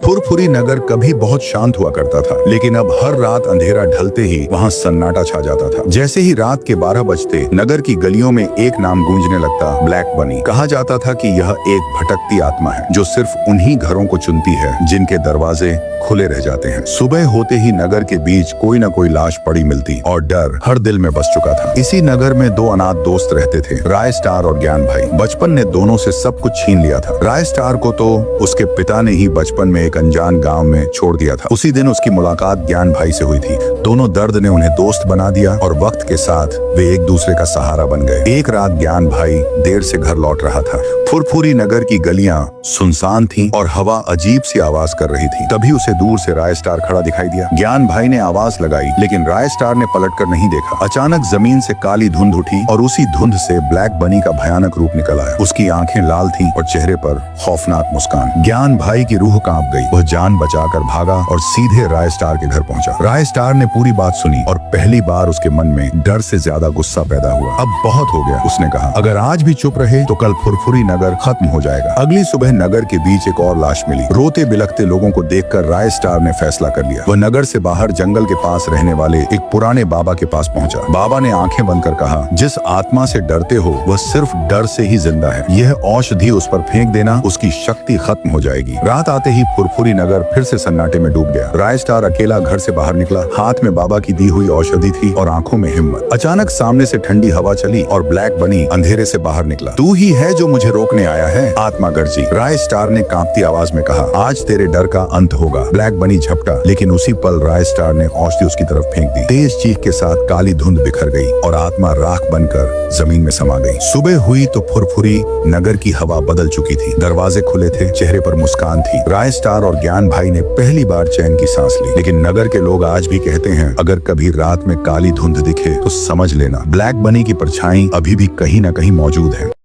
फुरफुरी नगर कभी बहुत शांत हुआ करता था, लेकिन अब हर रात अंधेरा ढलते ही वहाँ सन्नाटा छा जाता था। जैसे ही रात के 12 बजते नगर की गलियों में एक नाम गूंजने लगता, ब्लैक बनी। कहा जाता था कि यह एक भटकती आत्मा है जो सिर्फ उन्हीं घरों को चुनती है जिनके दरवाजे खुले रह जाते हैं। सुबह होते ही नगर के बीच कोई न कोई लाश पड़ी मिलती और डर हर दिल में बस चुका था। इसी नगर में दो अनाथ दोस्त रहते थे, राय स्टार और ज्ञान भाई। बचपन ने दोनों से सब कुछ छीन लिया था। राय स्टार को तो उसके पिता ने ही बचपन में एक अनजान गांव में छोड़ दिया था। उसी दिन उसकी मुलाकात ज्ञान भाई से हुई थी। दोनों दर्द ने उन्हें दोस्त बना दिया और वक्त के साथ वे एक दूसरे का सहारा बन गए। एक रात ज्ञान भाई देर से घर लौट रहा था। फुरफुरी नगर की गलियां सुनसान थीं और हवा अजीब सी आवाज कर रही थी। तभी उसे दूर से राय स्टार खड़ा दिखाई दिया। ज्ञान भाई ने आवाज लगाई, लेकिन राय स्टार ने पलटकर नहीं देखा। अचानक जमीन से काली धुंध उठी और उसी धुंध से ब्लैक बनी का भयानक रूप निकल आया। उसकी आंखें लाल थीं और चेहरे पर खौफनाक मुस्कान। ज्ञान भाई की रूह कांप गई। वह जान बचाकर भागा और सीधे राय स्टार के घर पहुंचा। राय स्टार ने पूरी बात सुनी और पहली बार उसके मन में डर से ज्यादा गुस्सा पैदा हुआ। अब बहुत हो गया, उसने कहा। अगर आज भी चुप रहे तो कल फुरफुरी नगर खत्म हो जाएगा। अगली सुबह नगर के बीच एक और लाश मिली। रोते बिलखते लोगों को देखकर राय स्टार ने फैसला कर लिया। वह नगर से बाहर जंगल के पास रहने वाले एक पुराने बाबा के पास पहुंचा। बाबा ने आंखें बंद कर कहा, जिस आत्मा से डरते हो वह सिर्फ डर से ही जिंदा है। यह औषधि उस पर फेंक देना, उसकी शक्ति खत्म हो जाएगी। रात आते ही फुरफुरी नगर फिर से सन्नाटे में डूब गया। राय स्टार अकेला घर से बाहर निकला। हाथ में बाबा की दी हुई औषधि थी और आंखों में हिम्मत। अचानक सामने से ठंडी हवा चली और ब्लैक बनी अंधेरे से बाहर निकला। तू ही है जो मुझे रोकने आया है, आत्मा गर्जी। राय स्टार ने कांपती आवाज में कहा, आज तेरे डर का अंत होगा। ब्लैक बनी झपटा, लेकिन उसी पल राय स्टार ने औषधि उसकी तरफ फेंक दी। तेज चीख के साथ काली धुंध बिखर गई और आत्मा राख बनकर जमीन में समा गई। सुबह हुई तो फुरफुरी नगर की हवा बदल चुकी थी। दरवाजे खुले थे, चेहरे पर मुस्कान थी। राय स्टार और ज्ञान भाई ने पहली बार चैन की सांस ली। लेकिन नगर के लोग आज भी कहते हैं, अगर कभी रात में काली धुंध दिखे तो समझ लेना ब्लैक बनी की परछाई अभी भी कहीं न कहीं मौजूद है।